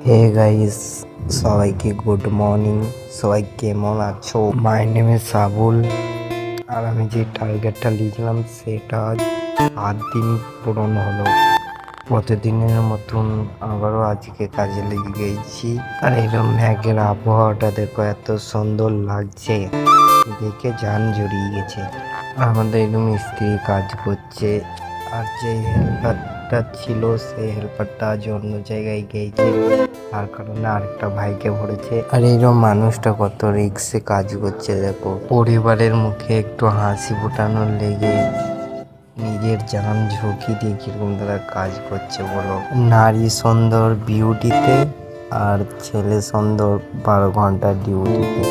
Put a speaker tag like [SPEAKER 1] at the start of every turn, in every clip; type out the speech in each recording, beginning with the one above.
[SPEAKER 1] হে guys, সবাইকে good morning. সবাই কেমন আছো? মাই নেম ইজ সাবুল। আর আমি যে টার্গেটটা নিয়েছিলাম সেটা 8 দিন পূরণ হলো। প্রতিদিনের মতন আবারও আজকে কাজে লেগে গেছি। আর এরকম মেঘের আবহাওয়াটা দেখো, এত সুন্দর লাগছে, দেখে জান জড়িয়ে গেছে। আমাদের এরকম স্ত্রী কাজ করছে, আর যে হেল্পারটা ছিল সেই হেল্পারটা আজ অন্য জায়গায় গিয়েছে, তার কারণে আরেকটা ভাইকে ভরেছে। আর এইরকম মানুষটা কত রিক্সে কাজ করছে দেখো, পরিবারের মুখে একটু হাসি ফোটানোর লেগে নিজের জান ঝুঁকি দিয়ে কিরকম তারা কাজ করছে বলো। নারী সুন্দর বিউটিতে, আর ছেলে সুন্দর 12 ঘন্টা ডিউটিতে,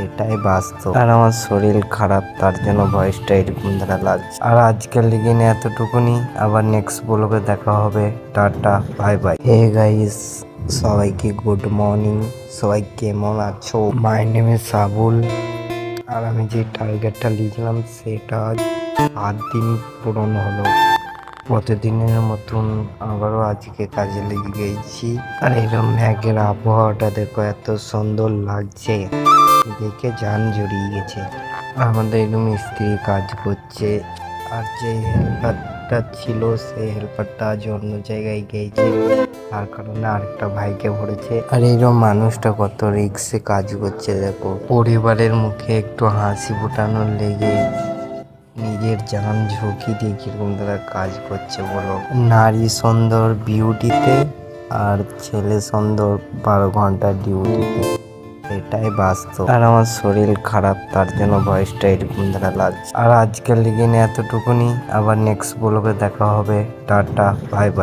[SPEAKER 1] এটাই বাস্তব। আর আমার শরীর খারাপ, তার জন্য ভয়েসটা এরকম দ্বারা লাগছে। আর আজকের লিগে এতটুকুনি, আবার নেক্সট ব্লগে দেখা হবে। Tata, bye bye. Hey guys, সবাইকে গুড মর্নিং। সবাই কেমন আছো? মাই নেম ইজ সাবুল। আর আমি যে টার্গেটটা নিয়েছিলাম সেটা 8 দিন পূরণ হলো। প্রতিদিনের মতন আবারও আজকে কাজে লেগে গেছি। আর এরকম মেঘের আবহাওয়াটা দেখো, এত সুন্দর লাগছে, দেখে জান জড়িয়ে গেছে। আমাদের এরকম স্ত্রী কাজ করছে, আর যে হেল্পারটা ছিল সেই হেল্পারটা আজ অন্য জায়গায় গিয়েছে, তার কারণে আরেকটা ভাইকে ভরেছে। আর এইরকম মানুষটা কত রিক্সে কাজ করছে দেখো, পরিবারের মুখে একটু হাসি ফোটানোর লেগে নিজের জান ঝুঁকি দিয়ে কিরকম তারা কাজ করছে বলো। নারী সুন্দর বিউটিতে, আর ছেলে সুন্দর 12 ঘন্টা ডিউটিতে, এটাই বাস্তব। আর আমার শরীর খারাপ, তার জন্য ভয়েসটা এরকম দ্বারা লাগছে। আর আজকের লিগে এতটুকুনি, আবার নেক্সট ব্লগে দেখা হবে। Tata, bye by.